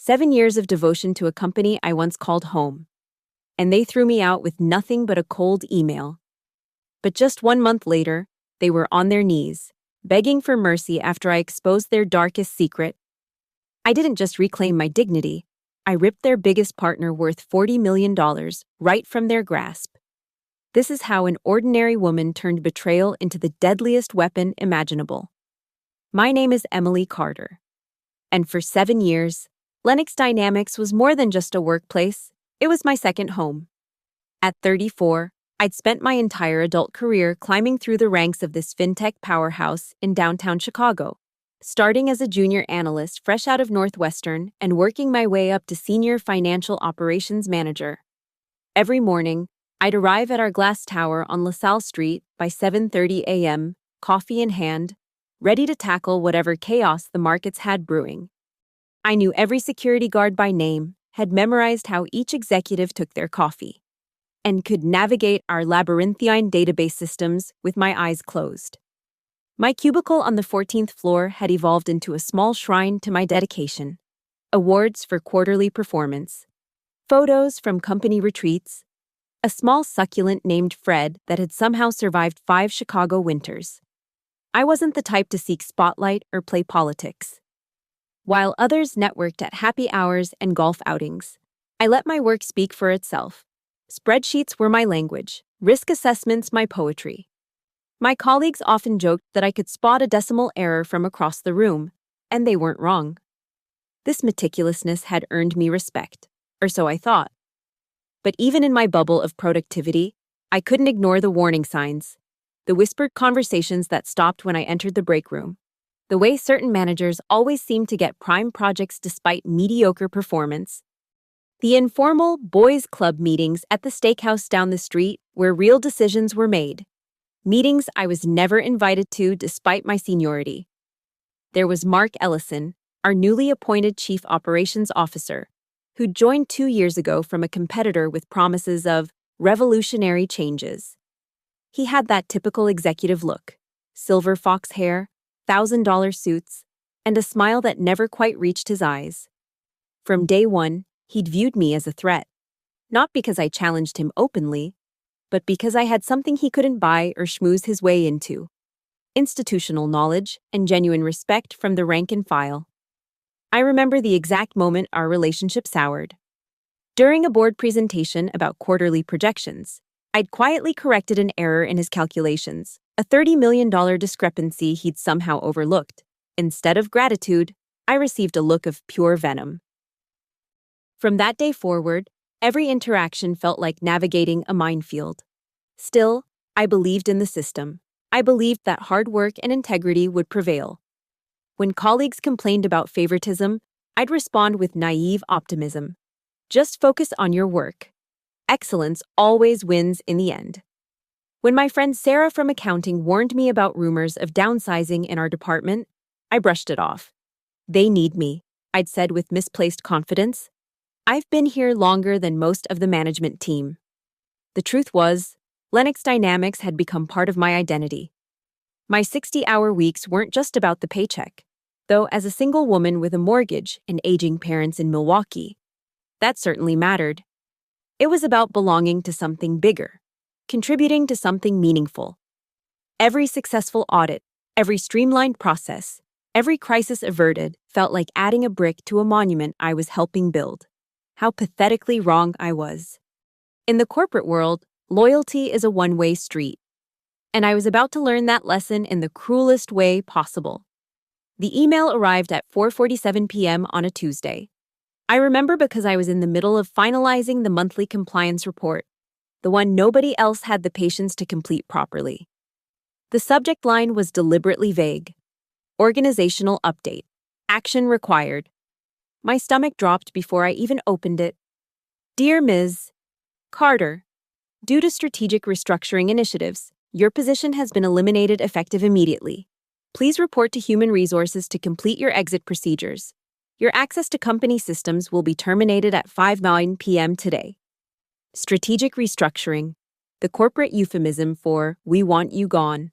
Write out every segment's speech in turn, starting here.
7 years of devotion to a company I once called home. And they threw me out with nothing but a cold email. But just 1 month later, they were on their knees, begging for mercy after I exposed their darkest secret. I didn't just reclaim my dignity, I ripped their biggest partner worth $40 million right from their grasp. This is how an ordinary woman turned betrayal into the deadliest weapon imaginable. My name is Emily Carter. And for 7 years, Lennox Dynamics was more than just a workplace, it was my second home. At 34, I'd spent my entire adult career climbing through the ranks of this fintech powerhouse in downtown Chicago, starting as a junior analyst fresh out of Northwestern and working my way up to senior financial operations manager. Every morning, I'd arrive at our glass tower on LaSalle Street by 7:30 a.m., coffee in hand, ready to tackle whatever chaos the markets had brewing. I knew every security guard by name, had memorized how each executive took their coffee, and could navigate our labyrinthine database systems with my eyes closed. My cubicle on the 14th floor had evolved into a small shrine to my dedication. Awards for quarterly performance, photos from company retreats, a small succulent named Fred that had somehow survived 5 Chicago winters. I wasn't the type to seek spotlight or play politics. While others networked at happy hours and golf outings, I let my work speak for itself. Spreadsheets were my language, risk assessments my poetry. My colleagues often joked that I could spot a decimal error from across the room, and they weren't wrong. This meticulousness had earned me respect, or so I thought. But even in my bubble of productivity, I couldn't ignore the warning signs, the whispered conversations that stopped when I entered the break room, the way certain managers always seemed to get prime projects despite mediocre performance, the informal boys' club meetings at the steakhouse down the street where real decisions were made, meetings I was never invited to despite my seniority. There was Mark Ellison, our newly appointed Chief Operations Officer, who joined 2 years ago from a competitor with promises of revolutionary changes. He had that typical executive look, silver fox hair, $1,000 suits, and a smile that never quite reached his eyes. From day one, he'd viewed me as a threat, not because I challenged him openly, but because I had something he couldn't buy or schmooze his way into: institutional knowledge and genuine respect from the rank and file. I remember the exact moment our relationship soured. During a board presentation about quarterly projections, I'd quietly corrected an error in his calculations, a $30 million discrepancy he'd somehow overlooked. Instead of gratitude, I received a look of pure venom. From that day forward, every interaction felt like navigating a minefield. Still, I believed in the system. I believed that hard work and integrity would prevail. When colleagues complained about favoritism, I'd respond with naive optimism. Just focus on your work. Excellence always wins in the end. When my friend Sarah from accounting warned me about rumors of downsizing in our department, I brushed it off. They need me, I'd said with misplaced confidence. I've been here longer than most of the management team. The truth was, Lennox Dynamics had become part of my identity. My 60-hour weeks weren't just about the paycheck, though as a single woman with a mortgage and aging parents in Milwaukee, that certainly mattered. It was about belonging to something bigger, contributing to something meaningful. Every successful audit, every streamlined process, every crisis averted felt like adding a brick to a monument I was helping build. How pathetically wrong I was. In the corporate world, loyalty is a one-way street. And I was about to learn that lesson in the cruelest way possible. The email arrived at 4:47 p.m. on a Tuesday. I remember because I was in the middle of finalizing the monthly compliance report, the one nobody else had the patience to complete properly. The subject line was deliberately vague. Organizational update. Action required. My stomach dropped before I even opened it. Dear Ms. Carter, due to strategic restructuring initiatives, your position has been eliminated effective immediately. Please report to Human Resources to complete your exit procedures. Your access to company systems will be terminated at 5:09 p.m. today. Strategic restructuring, the corporate euphemism for "we want you gone."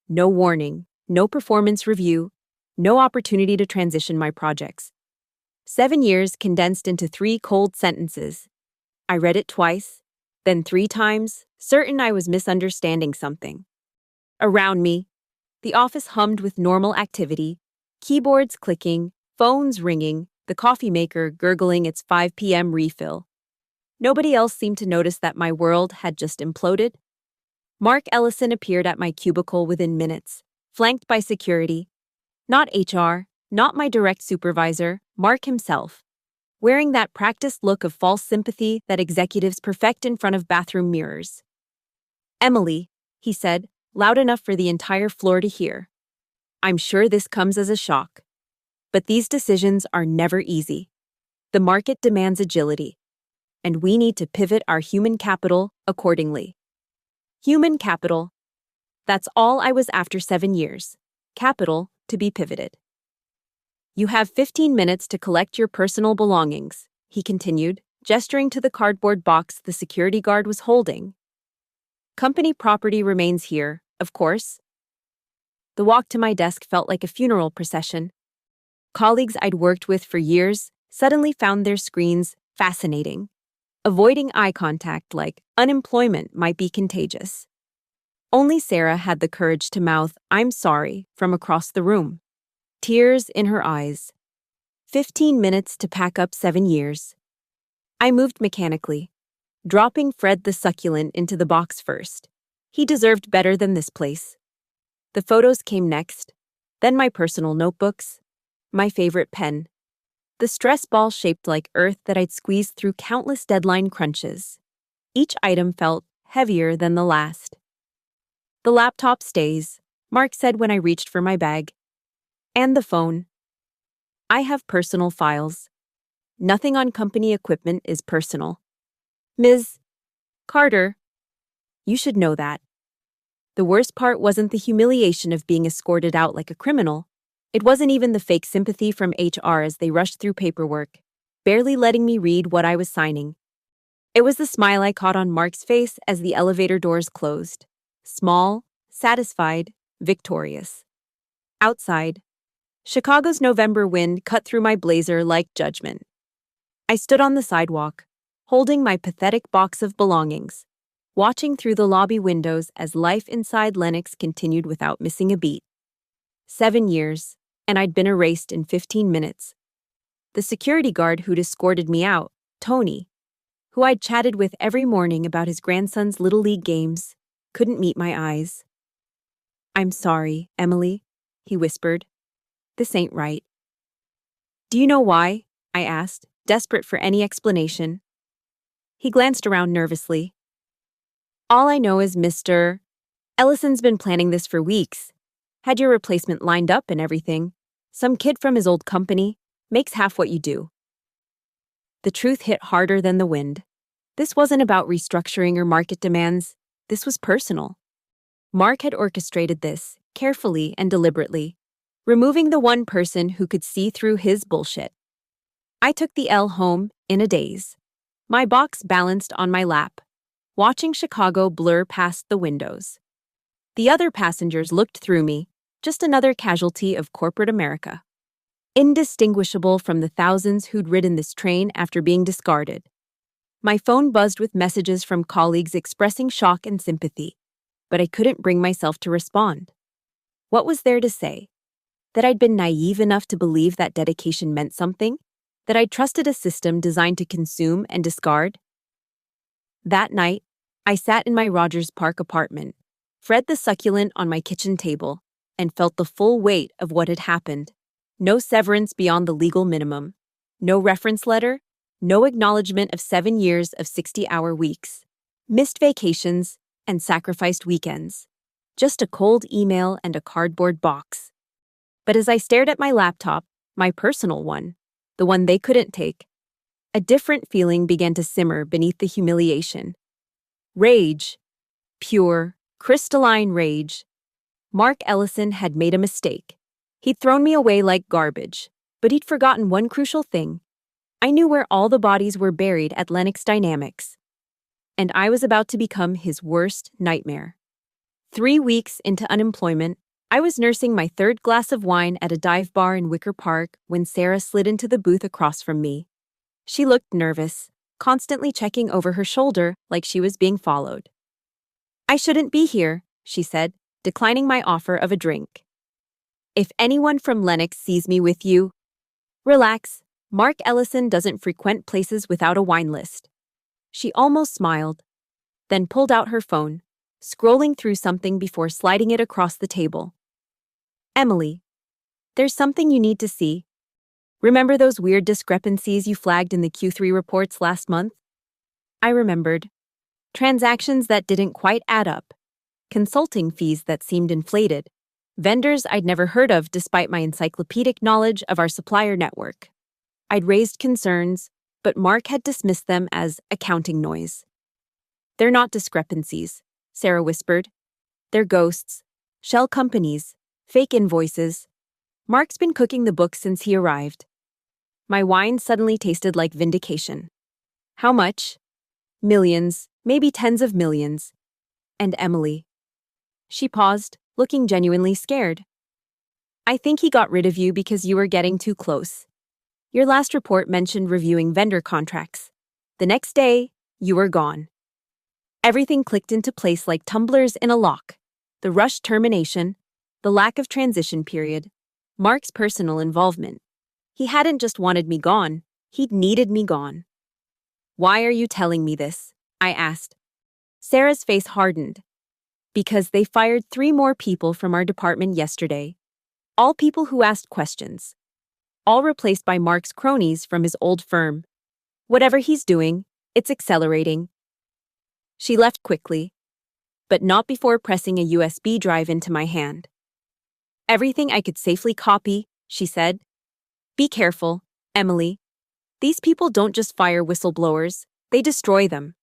No warning, no performance review, no opportunity to transition my projects. 7 years condensed into 3 cold sentences. I read it twice, then 3 times, certain I was misunderstanding something. Around me, the office hummed with normal activity, keyboards clicking, phones ringing, the coffee maker gurgling its 5 p.m. refill. Nobody else seemed to notice that my world had just imploded. Mark Ellison appeared at my cubicle within minutes, flanked by security. Not HR, not my direct supervisor, Mark himself, wearing that practiced look of false sympathy that executives perfect in front of bathroom mirrors. "Emily," he said, loud enough for the entire floor to hear. "I'm sure this comes as a shock. But these decisions are never easy. The market demands agility, and we need to pivot our human capital accordingly." Human capital. That's all I was after 7 years. Capital to be pivoted. "You have 15 minutes to collect your personal belongings," he continued, gesturing to the cardboard box the security guard was holding. "Company property remains here, of course." The walk to my desk felt like a funeral procession. Colleagues I'd worked with for years suddenly found their screens fascinating, avoiding eye contact like unemployment might be contagious. Only Sarah had the courage to mouth, "I'm sorry," from across the room, tears in her eyes. 15 minutes to pack up 7 years. I moved mechanically, dropping Fred the succulent into the box first. He deserved better than this place. The photos came next, then my personal notebooks, my favorite pen, the stress ball shaped like earth that I'd squeezed through countless deadline crunches. Each item felt heavier than the last. "The laptop stays," Mark said when I reached for my bag. "And the phone. I have personal files. Nothing on company equipment is personal. Ms. Carter, you should know that." The worst part wasn't the humiliation of being escorted out like a criminal. It wasn't even the fake sympathy from HR as they rushed through paperwork, barely letting me read what I was signing. It was the smile I caught on Mark's face as the elevator doors closed. Small, satisfied, victorious. Outside, Chicago's November wind cut through my blazer like judgment. I stood on the sidewalk, holding my pathetic box of belongings, watching through the lobby windows as life inside Lenox continued without missing a beat. 7 years, and I'd been erased in 15 minutes. The security guard who'd escorted me out, Tony, who I'd chatted with every morning about his grandson's Little League games, couldn't meet my eyes. "I'm sorry, Emily," he whispered. "This ain't right." "Do you know why?" I asked, desperate for any explanation. He glanced around nervously. "All I know is Mr. Ellison's been planning this for weeks. Had your replacement lined up and everything. Some kid from his old company, makes half what you do." The truth hit harder than the wind. This wasn't about restructuring or market demands. This was personal. Mark had orchestrated this, carefully and deliberately, removing the one person who could see through his bullshit. I took the L home in a daze, my box balanced on my lap, watching Chicago blur past the windows. The other passengers looked through me, just another casualty of corporate America. Indistinguishable from the thousands who'd ridden this train after being discarded. My phone buzzed with messages from colleagues expressing shock and sympathy, but I couldn't bring myself to respond. What was there to say? That I'd been naive enough to believe that dedication meant something? That I'd trusted a system designed to consume and discard? That night, I sat in my Rogers Park apartment, Fred the succulent on my kitchen table, and felt the full weight of what had happened. No severance beyond the legal minimum. No reference letter. No acknowledgement of 7 years of 60-hour weeks. Missed vacations and sacrificed weekends. Just a cold email and a cardboard box. But as I stared at my laptop, my personal one, the one they couldn't take, a different feeling began to simmer beneath the humiliation. Rage. Pure, crystalline rage. Mark Ellison had made a mistake. He'd thrown me away like garbage, but he'd forgotten one crucial thing. I knew where all the bodies were buried at Lenox Dynamics, and I was about to become his worst nightmare. 3 weeks into unemployment, I was nursing my third glass of wine at a dive bar in Wicker Park when Sarah slid into the booth across from me. She looked nervous, constantly checking over her shoulder like she was being followed. "I shouldn't be here," she said, declining my offer of a drink. "If anyone from Lennox sees me with you..." "Relax, Mark Ellison doesn't frequent places without a wine list." She almost smiled, then pulled out her phone, scrolling through something before sliding it across the table. "Emily, there's something you need to see. Remember those weird discrepancies you flagged in the Q3 reports last month?" I remembered. Transactions that didn't quite add up, consulting fees that seemed inflated, vendors I'd never heard of despite my encyclopedic knowledge of our supplier network. I'd raised concerns, but Mark had dismissed them as accounting noise. "They're not discrepancies," Sarah whispered. "They're ghosts, shell companies, fake invoices. Mark's been cooking the books since he arrived." My wine suddenly tasted like vindication. "How much?" "Millions, maybe tens of millions." "And Emily?" She paused, looking genuinely scared. "I think he got rid of you because you were getting too close. Your last report mentioned reviewing vendor contracts. The next day, you were gone." Everything clicked into place like tumblers in a lock. The rushed termination, the lack of transition period, Mark's personal involvement. He hadn't just wanted me gone, he'd needed me gone. "Why are you telling me this?" I asked. Sarah's face hardened. "Because they fired 3 more people from our department yesterday. All people who asked questions. All replaced by Mark's cronies from his old firm. Whatever he's doing, it's accelerating." She left quickly, but not before pressing a USB drive into my hand. "Everything I could safely copy," she said. "Be careful, Emily. These people don't just fire whistleblowers, they destroy them."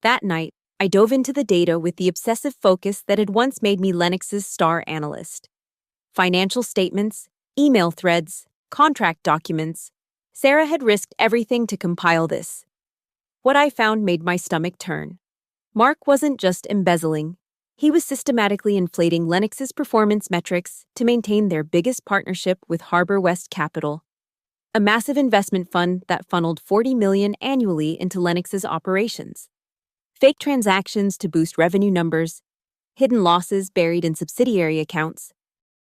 That night, I dove into the data with the obsessive focus that had once made me Lennox's star analyst. Financial statements, email threads, contract documents. Sarah had risked everything to compile this. What I found made my stomach turn. Mark wasn't just embezzling. He was systematically inflating Lennox's performance metrics to maintain their biggest partnership with Harbor West Capital, a massive investment fund that funneled $40 million annually into Lennox's operations. Fake transactions to boost revenue numbers, hidden losses buried in subsidiary accounts,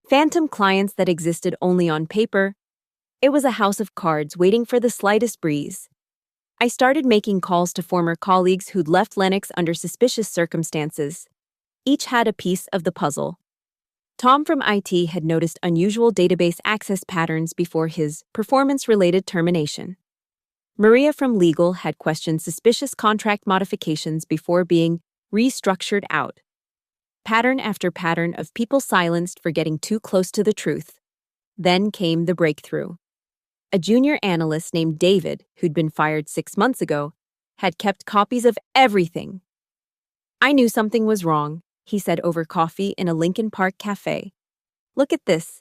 phantom clients that existed only on paper. It was a house of cards waiting for the slightest breeze. I started making calls to former colleagues who'd left Lennox under suspicious circumstances. Each had a piece of the puzzle. Tom from IT had noticed unusual database access patterns before his performance-related termination. Maria from legal had questioned suspicious contract modifications before being restructured out. Pattern after pattern of people silenced for getting too close to the truth. Then came the breakthrough. A junior analyst named David, who'd been fired 6 months ago, had kept copies of everything. "I knew something was wrong," he said over coffee in a Lincoln Park cafe. "Look at this."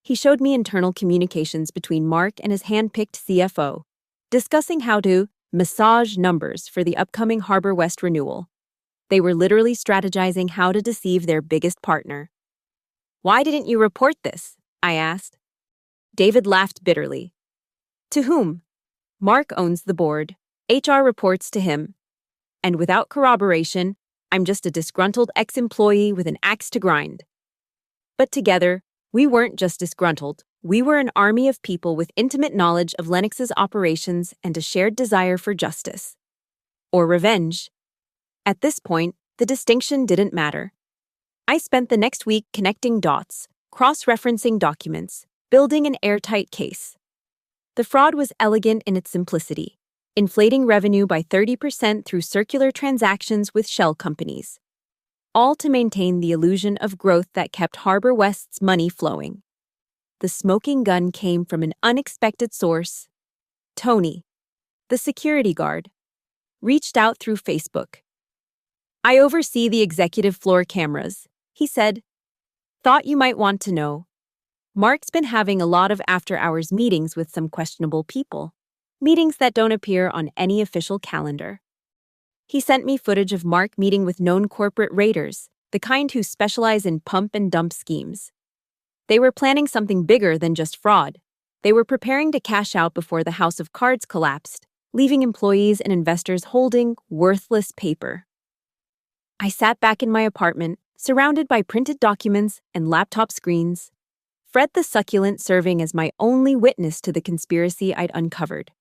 He showed me internal communications between Mark and his hand-picked CFO, discussing how to massage numbers for the upcoming Harbor West renewal. They were literally strategizing how to deceive their biggest partner. "Why didn't you report this?" I asked. David laughed bitterly. "To whom? Mark owns the board. HR reports to him. And without corroboration, I'm just a disgruntled ex-employee with an axe to grind." But together, we weren't just disgruntled. We were an army of people with intimate knowledge of Lennox's operations and a shared desire for justice. Or revenge. At this point, the distinction didn't matter. I spent the next week connecting dots, cross-referencing documents, building an airtight case. The fraud was elegant in its simplicity, inflating revenue by 30% through circular transactions with shell companies, all to maintain the illusion of growth that kept Harbor West's money flowing. The smoking gun came from an unexpected source. Tony, the security guard, reached out through Facebook. "I oversee the executive floor cameras," he said. "Thought you might want to know. Mark's been having a lot of after-hours meetings with some questionable people, meetings that don't appear on any official calendar." He sent me footage of Mark meeting with known corporate raiders, the kind who specialize in pump and dump schemes. They were planning something bigger than just fraud. They were preparing to cash out before the house of cards collapsed, leaving employees and investors holding worthless paper. I sat back in my apartment, surrounded by printed documents and laptop screens, Fred the Succulent serving as my only witness to the conspiracy I'd uncovered.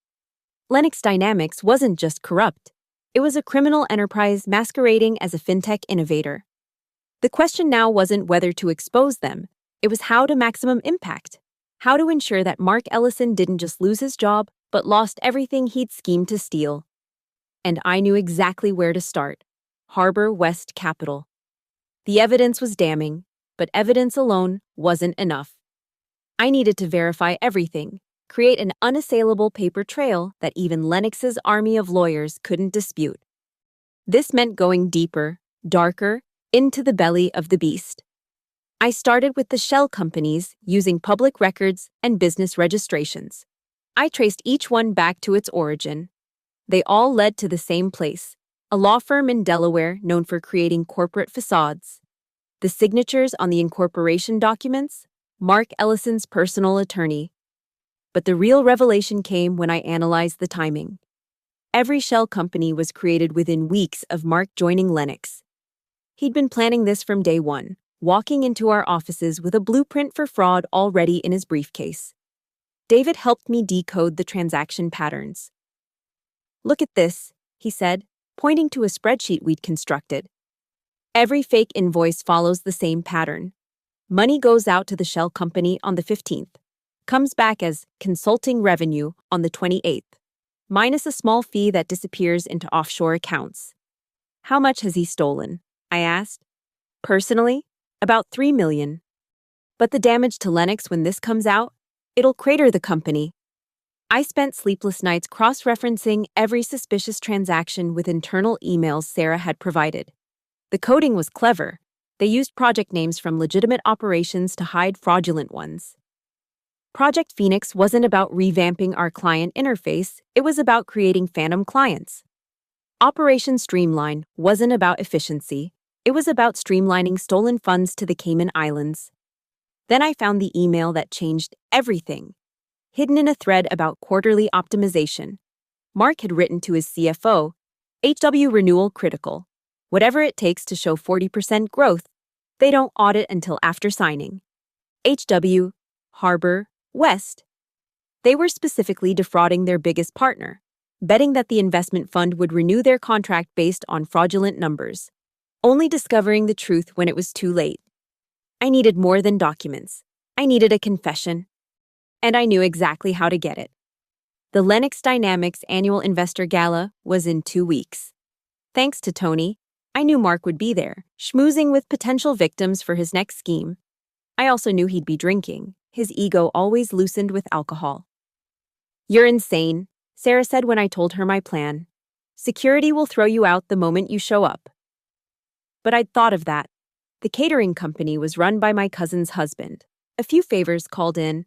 Lennox Dynamics wasn't just corrupt. It was a criminal enterprise masquerading as a fintech innovator. The question now wasn't whether to expose them, it was how to maximum impact. How to ensure that Mark Ellison didn't just lose his job, but lost everything he'd schemed to steal. And I knew exactly where to start. Harbor West Capital. The evidence was damning, but evidence alone wasn't enough. I needed to verify everything, create an unassailable paper trail that even Lennox's army of lawyers couldn't dispute. This meant going deeper, darker, into the belly of the beast. I started with the shell companies using public records and business registrations. I traced each one back to its origin. They all led to the same place, a law firm in Delaware known for creating corporate facades. The signatures on the incorporation documents? Mark Ellison's personal attorney. But the real revelation came when I analyzed the timing. Every shell company was created within weeks of Mark joining Lennox. He'd been planning this from day one, walking into our offices with a blueprint for fraud already in his briefcase. David helped me decode the transaction patterns. "Look at this," he said, pointing to a spreadsheet we'd constructed. Every fake invoice follows the same pattern. Money goes out to the shell company on the 15th, comes back as consulting revenue on the 28th, minus a small fee that disappears into offshore accounts. "How much has he stolen?" I asked. "Personally, about $3 million. But the damage to Lennox when this comes out, it'll crater the company." I spent sleepless nights cross-referencing every suspicious transaction with internal emails Sarah had provided. The coding was clever. They used project names from legitimate operations to hide fraudulent ones. Project Phoenix wasn't about revamping our client interface, it was about creating phantom clients. Operation Streamline wasn't about efficiency, it was about streamlining stolen funds to the Cayman Islands. Then I found the email that changed everything. Hidden in a thread about quarterly optimization. Mark had written to his CFO, HW renewal critical. Whatever it takes to show 40% growth, they don't audit until after signing. HW, Harbor, West. They were specifically defrauding their biggest partner, betting that the investment fund would renew their contract based on fraudulent numbers, only discovering the truth when it was too late. I needed more than documents. I needed a confession. And I knew exactly how to get it. The Lennox Dynamics Annual Investor Gala was in 2 weeks. Thanks to Tony, I knew Mark would be there, schmoozing with potential victims for his next scheme. I also knew he'd be drinking, his ego always loosened with alcohol. "You're insane," Sarah said when I told her my plan. "Security will throw you out the moment you show up." But I'd thought of that. The catering company was run by my cousin's husband. A few favors called in,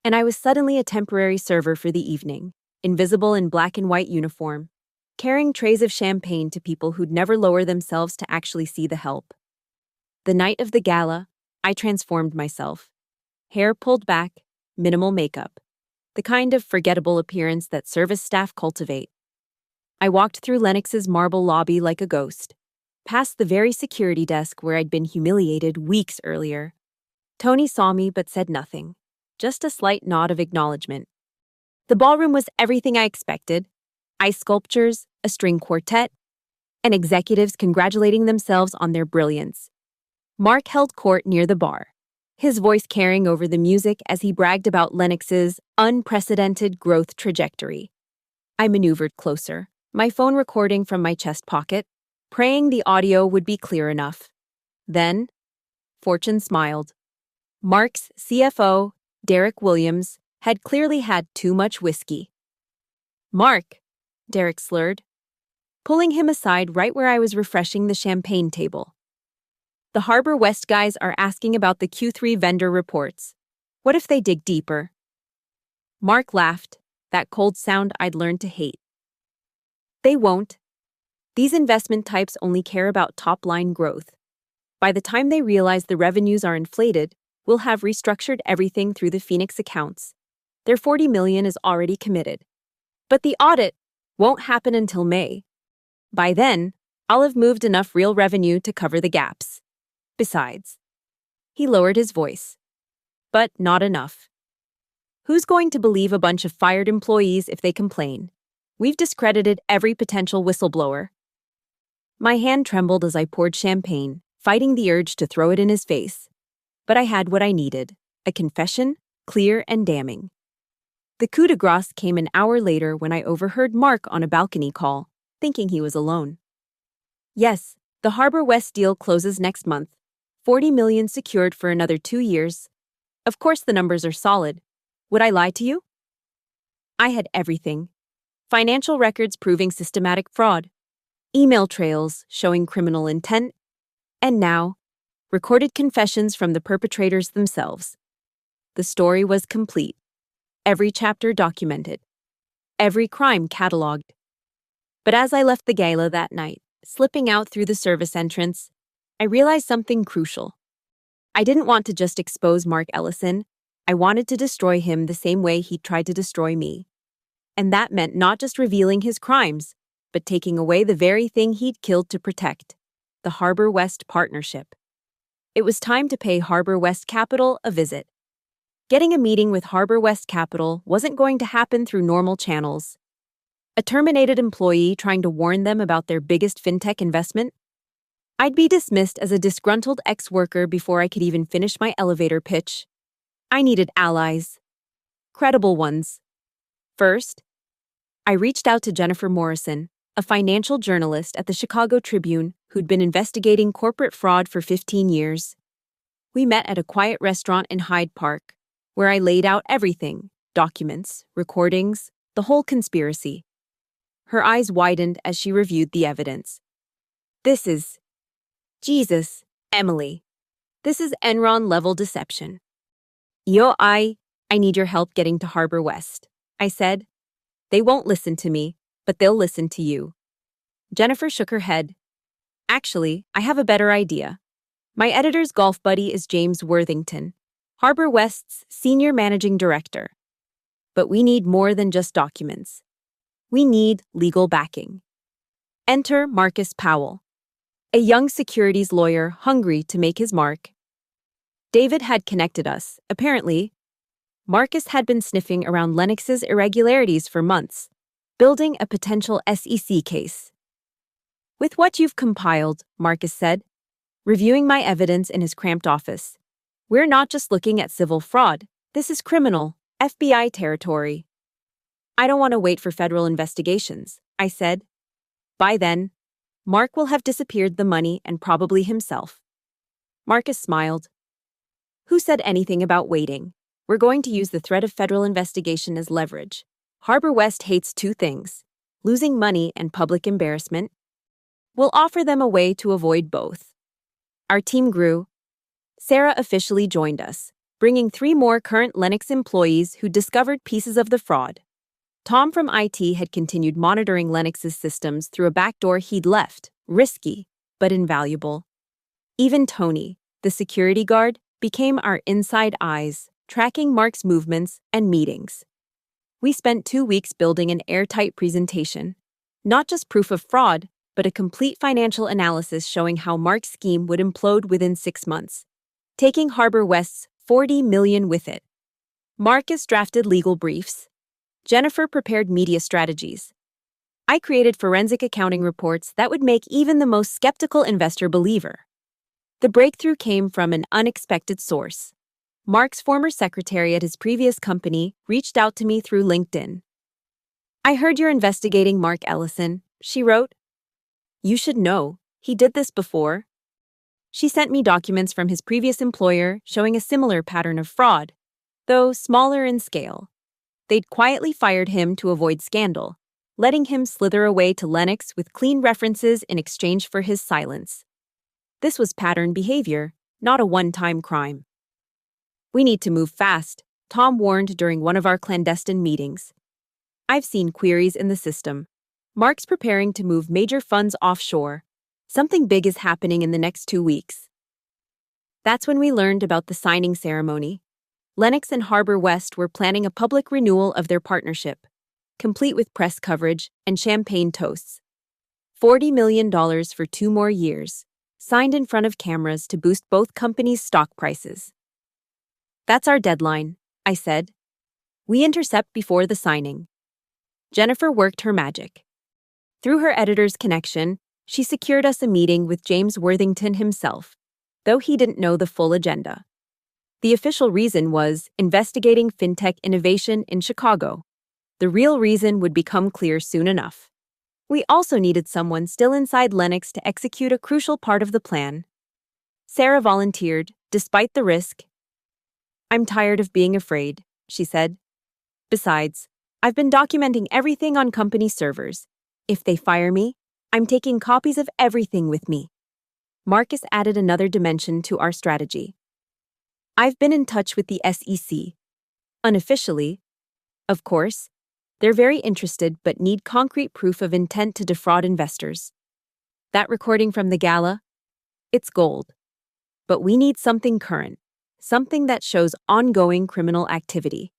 and I was suddenly a temporary server for the evening, invisible in black and white uniform, carrying trays of champagne to people who'd never lower themselves to actually see the help. The night of the gala, I transformed myself. Hair pulled back, minimal makeup, the kind of forgettable appearance that service staff cultivate. I walked through Lennox's marble lobby like a ghost, past the very security desk where I'd been humiliated weeks earlier. Tony saw me but said nothing. Just a slight nod of acknowledgement. The ballroom was everything I expected. Ice sculptures, a string quartet, and executives congratulating themselves on their brilliance. Mark held court near the bar, his voice carrying over the music as he bragged about Lennox's unprecedented growth trajectory. I maneuvered closer, my phone recording from my chest pocket, praying the audio would be clear enough. Then, fortune smiled. Mark's CFO, Derek Williams, had clearly had too much whiskey. "Mark," Derek slurred, pulling him aside right where I was refreshing the champagne table. "The Harbor West guys are asking about the Q3 vendor reports. What if they dig deeper?" Mark laughed, that cold sound I'd learned to hate. "They won't. These investment types only care about top-line growth. By the time they realize the revenues are inflated, we'll have restructured everything through the Phoenix accounts. Their $40 million is already committed. But the audit won't happen until May. By then, I'll have moved enough real revenue to cover the gaps. Besides, he lowered his voice. But not enough. Who's going to believe a bunch of fired employees if they complain? We've discredited every potential whistleblower. My hand trembled as I poured champagne, fighting the urge to throw it in his face. But I had what I needed, a confession, clear and damning. The coup de grace came an hour later when I overheard Mark on a balcony call, thinking he was alone. Yes, the Harbor West deal closes next month. $40 million secured for another 2 years. Of course the numbers are solid. Would I lie to you? I had everything. Financial records proving systematic fraud, email trails showing criminal intent, and now, recorded confessions from the perpetrators themselves. The story was complete. Every chapter documented. Every crime catalogued. But as I left the gala that night, slipping out through the service entrance, I realized something crucial. I didn't want to just expose Mark Ellison. I wanted to destroy him the same way he tried to destroy me. And that meant not just revealing his crimes, but taking away the very thing he'd killed to protect, the Harbor West partnership. It was time to pay Harbor West Capital a visit. Getting a meeting with Harbor West Capital wasn't going to happen through normal channels. A terminated employee trying to warn them about their biggest fintech investment? I'd be dismissed as a disgruntled ex-worker before I could even finish my elevator pitch. I needed allies. Credible ones. First, I reached out to Jennifer Morrison, a financial journalist at the Chicago Tribune who'd been investigating corporate fraud for 15 years. We met at a quiet restaurant in Hyde Park, where I laid out everything, documents, recordings, the whole conspiracy. Her eyes widened as she reviewed the evidence. This is... Jesus, Emily. This is Enron-level deception. I need your help getting to Harbor West, I said. They won't listen to me, but they'll listen to you. Jennifer shook her head. Actually, I have a better idea. My editor's golf buddy is James Worthington, Harbor West's senior managing director. But we need more than just documents. We need legal backing. Enter Marcus Powell, a young securities lawyer hungry to make his mark. David had connected us, apparently. Marcus had been sniffing around Lennox's irregularities for months, building a potential SEC case. With what you've compiled, Marcus said, reviewing my evidence in his cramped office, we're not just looking at civil fraud. This is criminal, FBI territory. I don't want to wait for federal investigations, I said. By then, Mark will have disappeared the money and probably himself. Marcus smiled. Who said anything about waiting? We're going to use the threat of federal investigation as leverage. Harbor West hates 2 things, losing money and public embarrassment. We'll offer them a way to avoid both. Our team grew. Sarah officially joined us, bringing 3 more current Lennox employees who discovered pieces of the fraud. Tom from IT had continued monitoring Lennox's systems through a backdoor he'd left, risky, but invaluable. Even Tony, the security guard, became our inside eyes, tracking Mark's movements and meetings. We spent 2 weeks building an airtight presentation, not just proof of fraud, but a complete financial analysis showing how Mark's scheme would implode within 6 months, taking Harbor West's $40 million with it. Marcus drafted legal briefs. Jennifer prepared media strategies. I created forensic accounting reports that would make even the most skeptical investor believer. The breakthrough came from an unexpected source. Mark's former secretary at his previous company reached out to me through LinkedIn. I heard you're investigating Mark Ellison, she wrote. You should know, he did this before. She sent me documents from his previous employer showing a similar pattern of fraud, though smaller in scale. They'd quietly fired him to avoid scandal, letting him slither away to Lennox with clean references in exchange for his silence. This was pattern behavior, not a one-time crime. We need to move fast, Tom warned during one of our clandestine meetings. I've seen queries in the system. Mark's preparing to move major funds offshore. Something big is happening in the next 2 weeks. That's when we learned about the signing ceremony. Lennox and Harbor West were planning a public renewal of their partnership, complete with press coverage and champagne toasts. $40 million for 2 more years, signed in front of cameras to boost both companies' stock prices. That's our deadline, I said. We intercept before the signing. Jennifer worked her magic. Through her editor's connection, she secured us a meeting with James Worthington himself, though he didn't know the full agenda. The official reason was investigating fintech innovation in Chicago. The real reason would become clear soon enough. We also needed someone still inside Lennox to execute a crucial part of the plan. Sarah volunteered, despite the risk. "I'm tired of being afraid," she said. "Besides, I've been documenting everything on company servers. If they fire me, I'm taking copies of everything with me." Marcus added another dimension to our strategy. "I've been in touch with the SEC. Unofficially, of course. They're very interested but need concrete proof of intent to defraud investors. That recording from the gala? It's gold. But we need something current, something that shows ongoing criminal activity."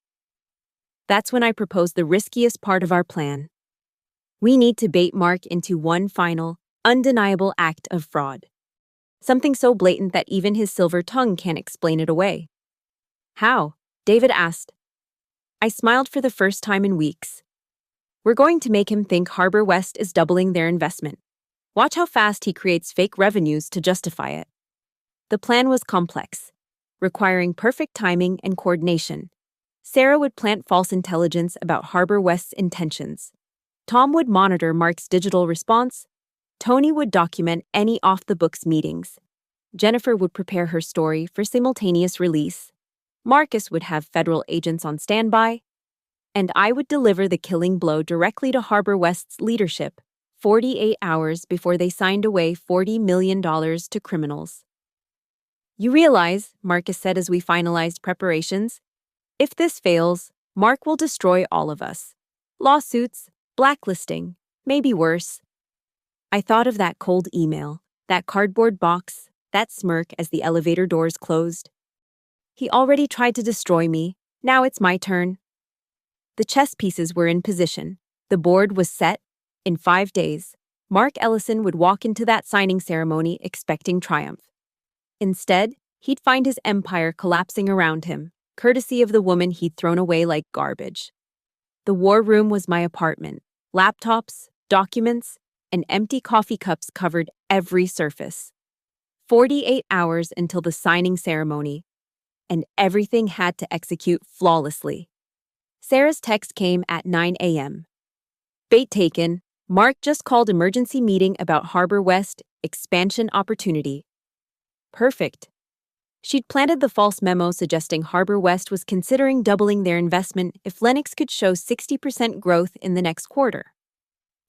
That's when I proposed the riskiest part of our plan. We need to bait Mark into one final, undeniable act of fraud. Something so blatant that even his silver tongue can't explain it away. "How?" David asked. I smiled for the first time in weeks. "We're going to make him think Harbor West is doubling their investment. Watch how fast he creates fake revenues to justify it." The plan was complex, requiring perfect timing and coordination. Sarah would plant false intelligence about Harbor West's intentions. Tom would monitor Mark's digital response. Tony would document any off-the-books meetings. Jennifer would prepare her story for simultaneous release. Marcus would have federal agents on standby. And I would deliver the killing blow directly to Harbor West's leadership, 48 hours before they signed away $40 million to criminals. "You realize," Marcus said as we finalized preparations, "if this fails, Mark will destroy all of us. Lawsuits, blacklisting, maybe worse." I thought of that cold email, that cardboard box, that smirk as the elevator doors closed. He already tried to destroy me. Now it's my turn. The chess pieces were in position. The board was set. In 5 days, Mark Ellison would walk into that signing ceremony expecting triumph. Instead, he'd find his empire collapsing around him, courtesy of the woman he'd thrown away like garbage. The war room was my apartment. Laptops, documents, and empty coffee cups covered every surface. 48 hours until the signing ceremony, and everything had to execute flawlessly. Sarah's text came at 9 a.m. "Bait taken. Mark just called emergency meeting about Harbor West expansion opportunity." Perfect. She'd planted the false memo suggesting Harbor West was considering doubling their investment if Lennox could show 60% growth in the next quarter.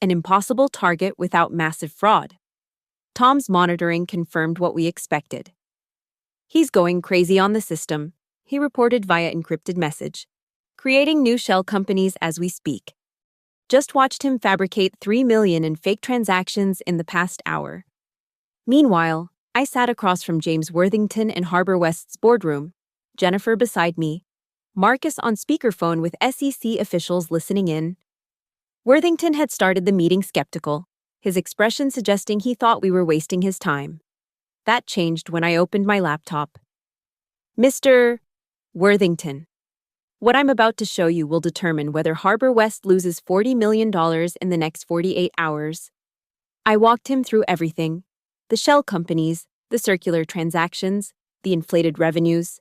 An impossible target without massive fraud. Tom's monitoring confirmed what we expected. "He's going crazy on the system," he reported via encrypted message. "Creating new shell companies as we speak. Just watched him fabricate $3 million in fake transactions in the past hour." Meanwhile, I sat across from James Worthington in Harbor West's boardroom, Jennifer beside me, Marcus on speakerphone with SEC officials listening in. Worthington had started the meeting skeptical, his expression suggesting he thought we were wasting his time. That changed when I opened my laptop. "Mr. Worthington, what I'm about to show you will determine whether Harbor West loses $40 million in the next 48 hours. I walked him through everything. The shell companies, the circular transactions, the inflated revenues.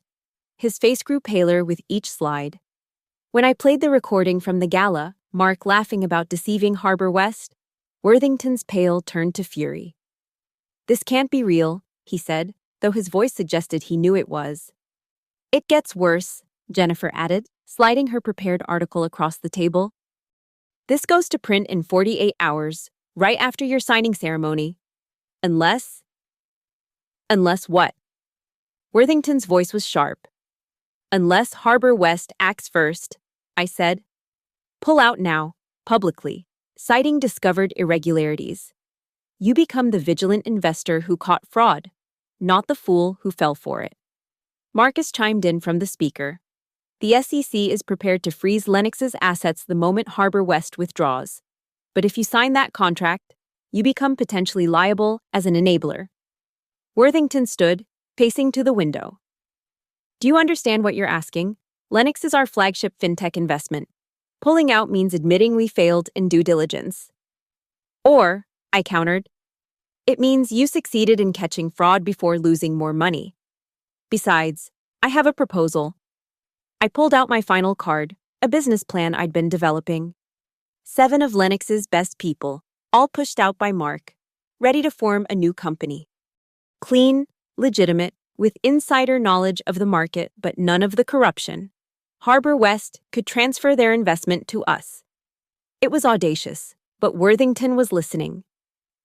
His face grew paler with each slide. When I played the recording from the gala, Mark laughing about deceiving Harbor West, Worthington's pale turned to fury. "This can't be real," he said, though his voice suggested he knew it was. "It gets worse," Jennifer added, sliding her prepared article across the table. "This goes to print in 48 hours, right after your signing ceremony. Unless..." "Unless what?" Worthington's voice was sharp. "Unless Harbor West acts first," I said. "Pull out now, publicly, citing discovered irregularities. You become the vigilant investor who caught fraud. not the fool who fell for it. Marcus chimed in from the speaker. The SEC is prepared to freeze Lennox's assets the moment Harbor West withdraws. But if you sign that contract, you become potentially liable as an enabler. Worthington stood, pacing to the window. Do you understand what you're asking? Lennox is our flagship fintech investment. Pulling out means admitting we failed in due diligence. Or, I countered, it means you succeeded in catching fraud before losing more money. Besides, I have a proposal. I pulled out my final card, a business plan I'd been developing. 7 of Lennox's best people, all pushed out by Mark, ready to form a new company. Clean, legitimate, with insider knowledge of the market but none of the corruption. Harbor West could transfer their investment to us. It was audacious, but Worthington was listening.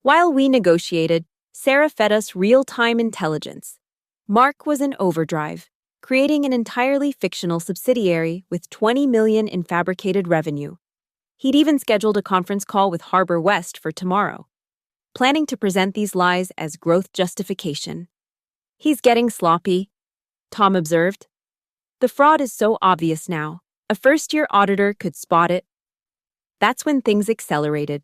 While we negotiated, Sarah fed us real-time intelligence. Mark was in overdrive, creating an entirely fictional subsidiary with $20 million in fabricated revenue. He'd even scheduled a conference call with Harbor West for tomorrow, planning to present these lies as growth justification. He's getting sloppy, Tom observed. The fraud is so obvious now, a first-year auditor could spot it. That's when things accelerated.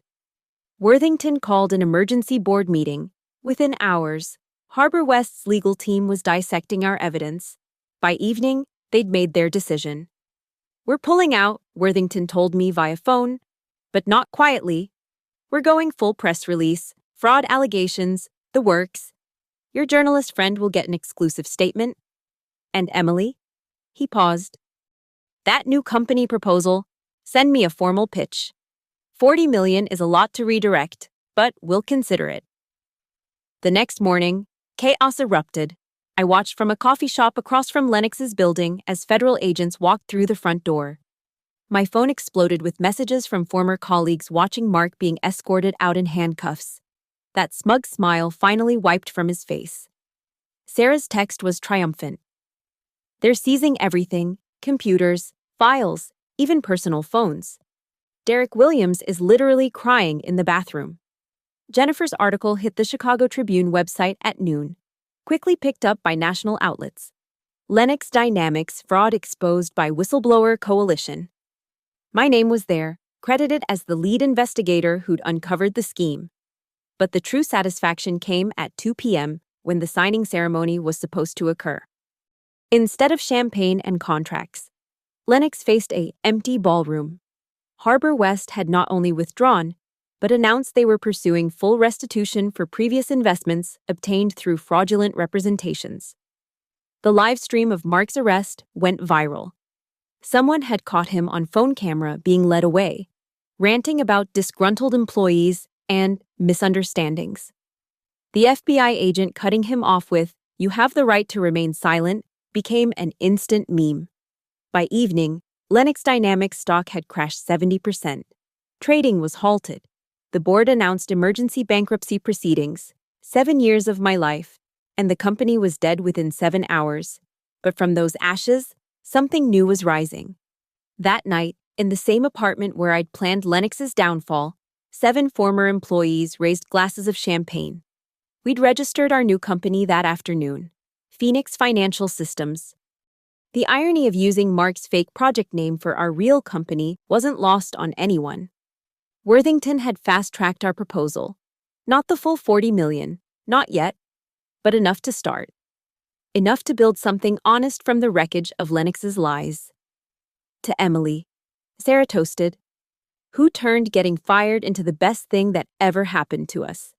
Worthington called an emergency board meeting. Within hours, Harbor West's legal team was dissecting our evidence. By evening, they'd made their decision. We're pulling out, Worthington told me via phone, but not quietly. We're going full press release, fraud allegations, the works. Your journalist friend will get an exclusive statement. And Emily? He paused. That new company proposal, send me a formal pitch. $40 million is a lot to redirect, but we'll consider it. The next morning, chaos erupted. I watched from a coffee shop across from Lennox's building as federal agents walked through the front door. My phone exploded with messages from former colleagues watching Mark being escorted out in handcuffs. That smug smile finally wiped from his face. Sarah's text was triumphant. They're seizing everything, computers, files, even personal phones. Derek Williams is literally crying in the bathroom. Jennifer's article hit the Chicago Tribune website at noon, quickly picked up by national outlets. Lennox Dynamics fraud exposed by whistleblower coalition. My name was there, credited as the lead investigator who'd uncovered the scheme. But the true satisfaction came at 2 p.m. when the signing ceremony was supposed to occur. Instead of champagne and contracts, Lennox faced an empty ballroom. Harbor West had not only withdrawn, but announced they were pursuing full restitution for previous investments obtained through fraudulent representations. The live stream of Mark's arrest went viral. Someone had caught him on phone camera being led away, ranting about disgruntled employees and misunderstandings. The FBI agent cutting him off with, "You have the right to remain silent," became an instant meme. By evening, Lennox Dynamics stock had crashed 70%. Trading was halted. The board announced emergency bankruptcy proceedings, 7 years of my life, and the company was dead within 7 hours. But from those ashes, something new was rising. That night, in the same apartment where I'd planned Lennox's downfall, 7 former employees raised glasses of champagne. We'd registered our new company that afternoon, Phoenix Financial Systems. The irony of using Mark's fake project name for our real company wasn't lost on anyone. Worthington had fast-tracked our proposal. Not the full $40 million, not yet, but enough to start. Enough to build something honest from the wreckage of Lennox's lies. To Emily, Sarah toasted, who turned getting fired into the best thing that ever happened to us.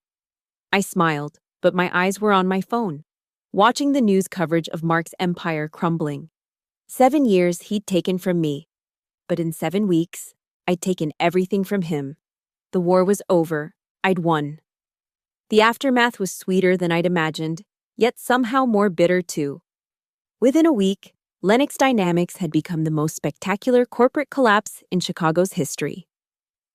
I smiled, but my eyes were on my phone, watching the news coverage of Mark's empire crumbling. 7 years he'd taken from me, but in 7 weeks, I'd taken everything from him. The war was over. I'd won. The aftermath was sweeter than I'd imagined, yet somehow more bitter too. Within a week, Lennox Dynamics had become the most spectacular corporate collapse in Chicago's history.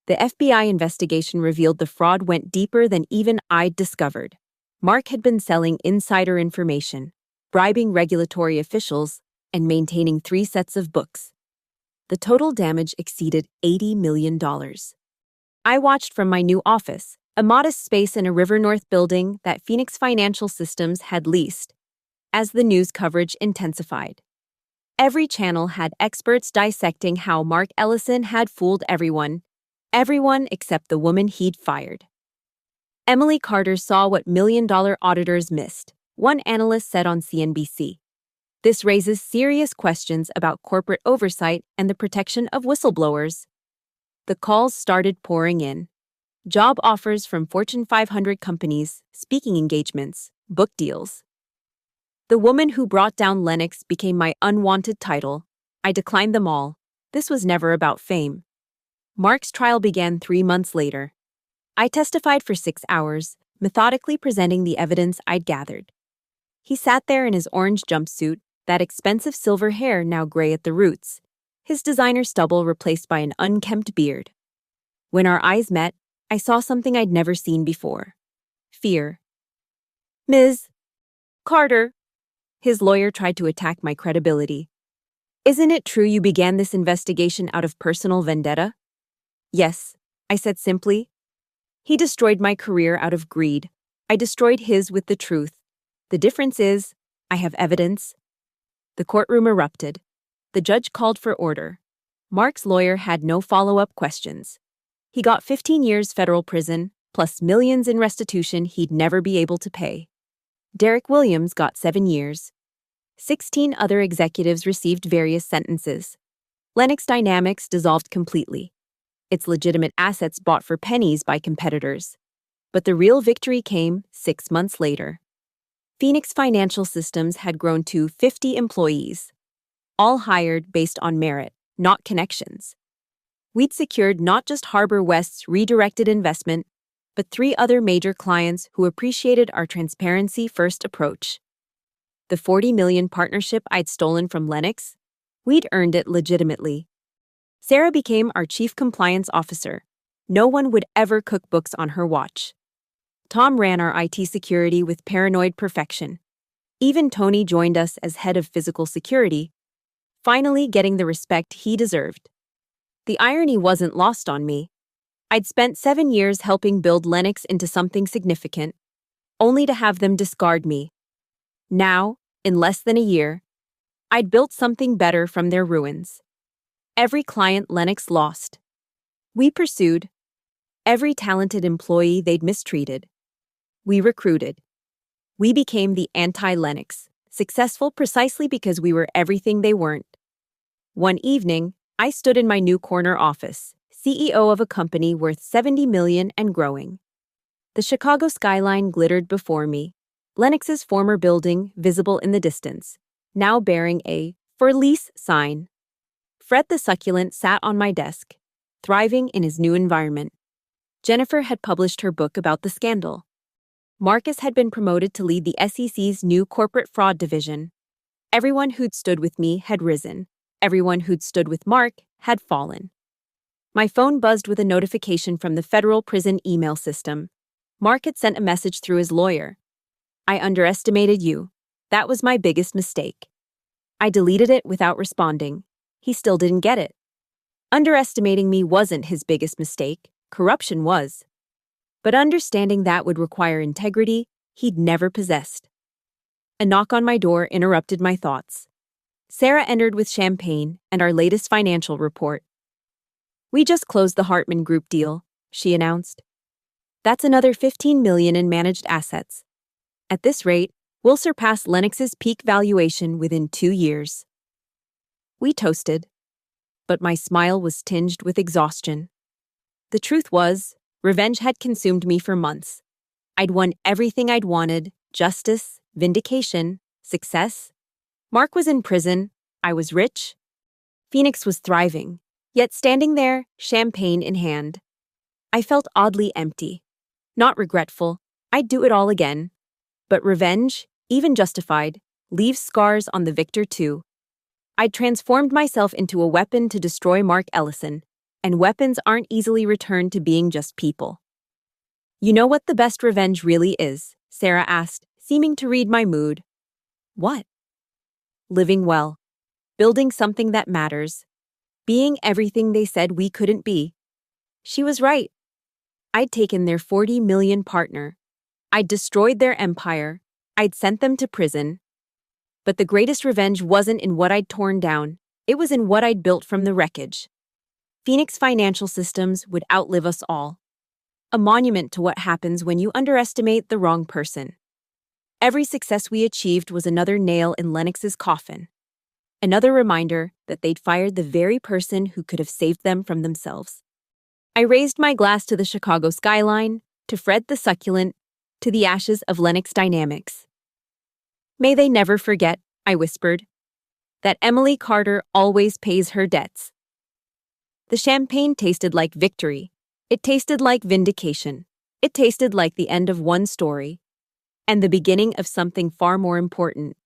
The FBI investigation revealed the fraud went deeper than even I'd discovered. Mark had been selling insider information, bribing regulatory officials, and maintaining 3 sets of books. The total damage exceeded $80 million. I watched from my new office, a modest space in a River North building that Phoenix Financial Systems had leased, as the news coverage intensified. Every channel had experts dissecting how Mark Ellison had fooled everyone except the woman he'd fired. Emily Carter saw what million-dollar auditors missed, one analyst said on CNBC. This raises serious questions about corporate oversight and the protection of whistleblowers. The calls started pouring in. Job offers from Fortune 500 companies, speaking engagements, book deals. The woman who brought down Lennox became my unwanted title. I declined them all. This was never about fame. Mark's trial began 3 months later. I testified for 6 hours, methodically presenting the evidence I'd gathered. He sat there in his orange jumpsuit, that expensive silver hair now gray at the roots, his designer stubble replaced by an unkempt beard. When our eyes met, I saw something I'd never seen before. Fear. "Ms. Carter," his lawyer tried to attack my credibility. "Isn't it true you began this investigation out of personal vendetta?" "Yes," I said simply. "He destroyed my career out of greed. I destroyed his with the truth. The difference is, I have evidence." The courtroom erupted. The judge called for order. Mark's lawyer had no follow-up questions. He got 15 years federal prison, plus millions in restitution he'd never be able to pay. Derek Williams got 7 years. 16 other executives received various sentences. Lennox Dynamics dissolved completely. Its legitimate assets bought for pennies by competitors. But the real victory came 6 months later. Phoenix Financial Systems had grown to 50 employees, all hired based on merit, not connections. We'd secured not just Harbor West's redirected investment, but 3 other major clients who appreciated our transparency-first approach. The $40 million partnership I'd stolen from Lennox, we'd earned it legitimately. Sarah became our chief compliance officer. No one would ever cook books on her watch. Tom ran our IT security with paranoid perfection. Even Tony joined us as head of physical security, finally getting the respect he deserved. The irony wasn't lost on me. I'd spent 7 years helping build Lennox into something significant, only to have them discard me. Now, in less than a year, I'd built something better from their ruins. Every client Lennox lost. We pursued. Every talented employee they'd mistreated. We recruited. We became the anti-Lennox, successful precisely because we were everything they weren't. One evening, I stood in my new corner office, CEO of a company worth $70 million and growing. The Chicago skyline glittered before me, Lennox's former building visible in the distance, now bearing a "For Lease" sign. Fred the succulent sat on my desk, thriving in his new environment. Jennifer had published her book about the scandal. Marcus had been promoted to lead the SEC's new corporate fraud division. Everyone who'd stood with me had risen. Everyone who'd stood with Mark had fallen. My phone buzzed with a notification from the federal prison email system. Mark had sent a message through his lawyer. "I underestimated you. That was my biggest mistake." I deleted it without responding. He still didn't get it. Underestimating me wasn't his biggest mistake. Corruption was. But understanding that would require integrity he'd never possessed. A knock on my door interrupted my thoughts. Sarah entered with champagne and our latest financial report. "We just closed the Hartman Group deal," she announced. "That's another $15 million in managed assets. At this rate, we'll surpass Lennox's peak valuation within 2 years." We toasted, but my smile was tinged with exhaustion. The truth was, revenge had consumed me for months. I'd won everything I'd wanted: justice, vindication, success. Mark was in prison. I was rich. Phoenix was thriving, yet standing there, champagne in hand. I felt oddly empty. Not regretful. I'd do it all again. But revenge, even justified, leaves scars on the victor too. I'd transformed myself into a weapon to destroy Mark Ellison, and weapons aren't easily returned to being just people. "You know what the best revenge really is?" Sarah asked, seeming to read my mood. "What?" "Living well. Building something that matters. Being everything they said we couldn't be." She was right. I'd taken their 40 million partner. I'd destroyed their empire. I'd sent them to prison. But the greatest revenge wasn't in what I'd torn down. It was in what I'd built from the wreckage. Phoenix Financial Systems would outlive us all. A monument to what happens when you underestimate the wrong person. Every success we achieved was another nail in Lennox's coffin. Another reminder that they'd fired the very person who could have saved them from themselves. I raised my glass to the Chicago skyline, to Fred the Succulent, to the ashes of Lennox Dynamics. May they never forget, I whispered, that Emily Carter always pays her debts. The champagne tasted like victory. It tasted like vindication. It tasted like the end of one story, and the beginning of something far more important.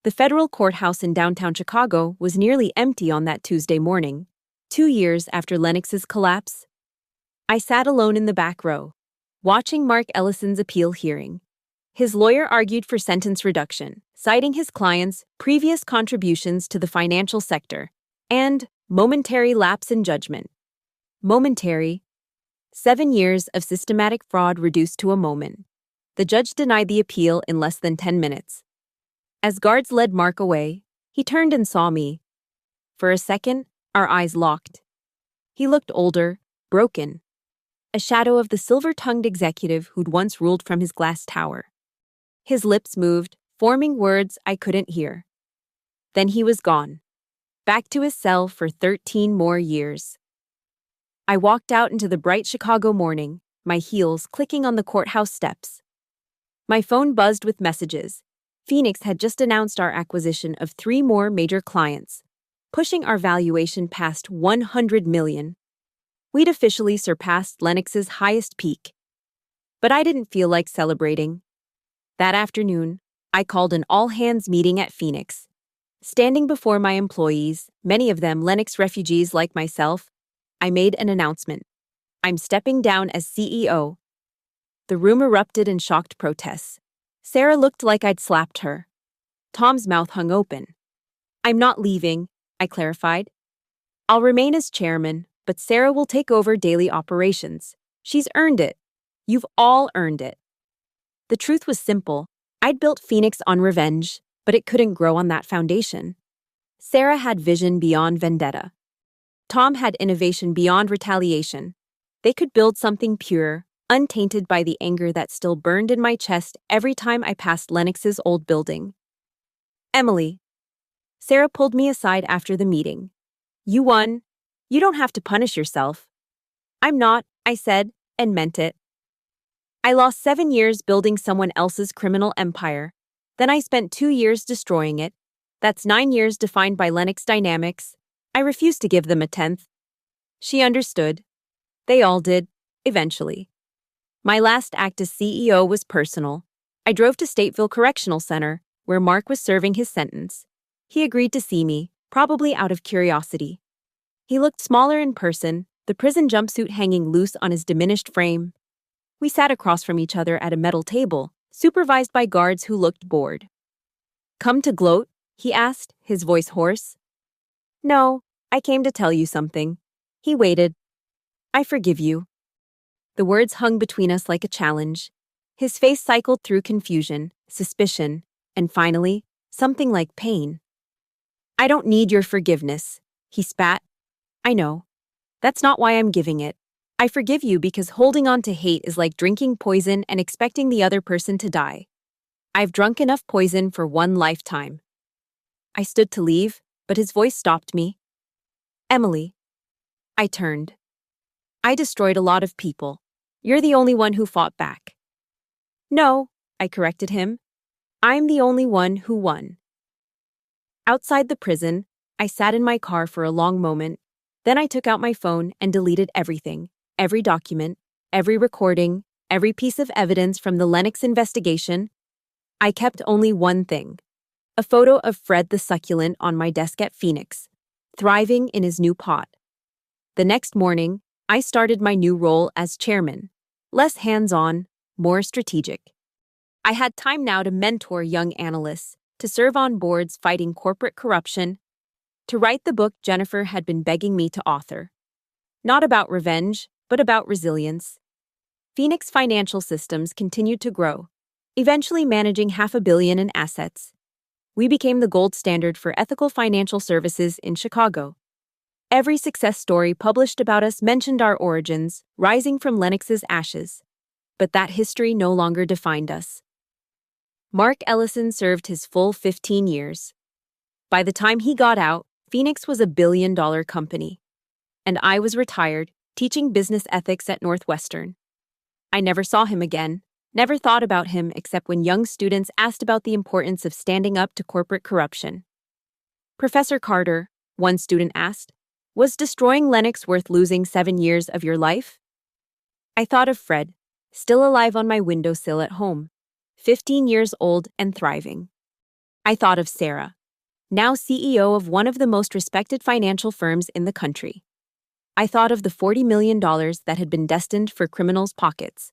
The federal courthouse in downtown Chicago was nearly empty on that Tuesday morning, 2 years after Lennox's collapse. I sat alone in the back row, watching Mark Ellison's appeal hearing. His lawyer argued for sentence reduction, citing his client's previous contributions to the financial sector and momentary lapse in judgment. Momentary. 7 years of systematic fraud reduced to a moment. The judge denied the appeal in less than 10 minutes. As guards led Mark away, he turned and saw me. For a second, our eyes locked. He looked older, broken. A shadow of the silver-tongued executive who'd once ruled from his glass tower. His lips moved, forming words I couldn't hear. Then he was gone. Back to his cell for 13 more years. I walked out into the bright Chicago morning, my heels clicking on the courthouse steps. My phone buzzed with messages. Phoenix had just announced our acquisition of 3 more major clients, pushing our valuation past $100 million. We'd officially surpassed Lennox's highest peak. But I didn't feel like celebrating. That afternoon, I called an all-hands meeting at Phoenix. Standing before my employees, many of them Lennox refugees like myself, I made an announcement. I'm stepping down as CEO. The room erupted in shocked protests. Sarah looked like I'd slapped her. Tom's mouth hung open. I'm not leaving, I clarified. I'll remain as chairman, but Sarah will take over daily operations. She's earned it. You've all earned it. The truth was simple. I'd built Phoenix on revenge, but it couldn't grow on that foundation. Sarah had vision beyond vendetta. Tom had innovation beyond retaliation. They could build something pure, untainted by the anger that still burned in my chest every time I passed Lennox's old building. Emily. Sarah pulled me aside after the meeting. You won. You don't have to punish yourself. I'm not, I said, and meant it. I lost 7 years building someone else's criminal empire. Then I spent 2 years destroying it. That's 9 years defined by Lennox Dynamics. I refused to give them a 10th. She understood. They all did, eventually. My last act as CEO was personal. I drove to Stateville Correctional Center, where Mark was serving his sentence. He agreed to see me, probably out of curiosity. He looked smaller in person, the prison jumpsuit hanging loose on his diminished frame. We sat across from each other at a metal table, supervised by guards who looked bored. Come to gloat? He asked, his voice hoarse. No, I came to tell you something. He waited. I forgive you. The words hung between us like a challenge. His face cycled through confusion, suspicion, and finally, something like pain. I don't need your forgiveness, he spat. I know. That's not why I'm giving it. I forgive you because holding on to hate is like drinking poison and expecting the other person to die. I've drunk enough poison for one lifetime. I stood to leave, but his voice stopped me. Emily. I turned. I destroyed a lot of people. You're the only one who fought back. No, I corrected him. I'm the only one who won. Outside the prison, I sat in my car for a long moment. Then I took out my phone and deleted everything. Every document, every recording, every piece of evidence from the Lennox investigation. I kept only one thing. A photo of Fred the Succulent on my desk at Phoenix, thriving in his new pot. The next morning, I started my new role as chairman. Less hands-on, more strategic. I had time now to mentor young analysts, to serve on boards fighting corporate corruption, to write the book Jennifer had been begging me to author. Not about revenge, but about resilience. Phoenix Financial Systems continued to grow, eventually managing $500 million in assets. We became the gold standard for ethical financial services in Chicago. Every success story published about us mentioned our origins, rising from Lennox's ashes. But that history no longer defined us. Mark Ellison served his full 15 years. By the time he got out, Phoenix was a billion-dollar company. And I was retired, teaching business ethics at Northwestern. I never saw him again, never thought about him except when young students asked about the importance of standing up to corporate corruption. Professor Carter, one student asked, was destroying Lennox worth losing 7 years of your life? I thought of Fred, still alive on my windowsill at home, 15 years old and thriving. I thought of Sarah, now CEO of one of the most respected financial firms in the country. I thought of the $40 million that had been destined for criminals' pockets,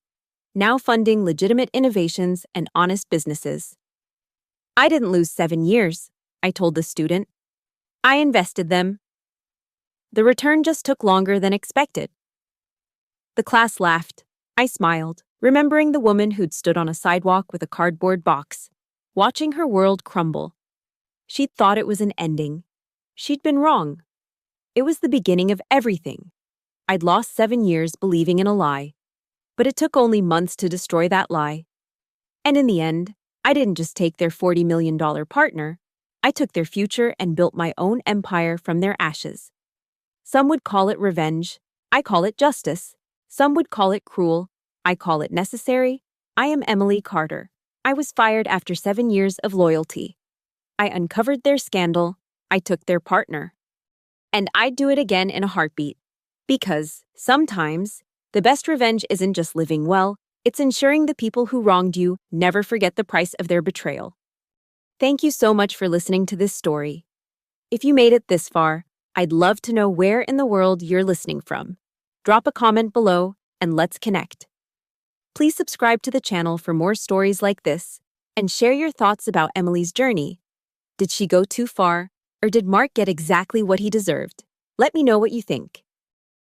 now funding legitimate innovations and honest businesses. I didn't lose 7 years, I told the student. I invested them. The return just took longer than expected. The class laughed. I smiled, remembering the woman who'd stood on a sidewalk with a cardboard box, watching her world crumble. She'd thought it was an ending. She'd been wrong. It was the beginning of everything. I'd lost 7 years believing in a lie. But it took only months to destroy that lie. And in the end, I didn't just take their $40 million partner, I took their future and built my own empire from their ashes. Some would call it revenge. I call it justice. Some would call it cruel. I call it necessary. I am Emily Carter. I was fired after 7 years of loyalty. I uncovered their scandal. I took their partner. And I'd do it again in a heartbeat. Because, sometimes, the best revenge isn't just living well, it's ensuring the people who wronged you never forget the price of their betrayal. Thank you so much for listening to this story. If you made it this far, I'd love to know where in the world you're listening from. Drop a comment below and let's connect. Please subscribe to the channel for more stories like this and share your thoughts about Emily's journey. Did she go too far, or did Mark get exactly what he deserved? Let me know what you think.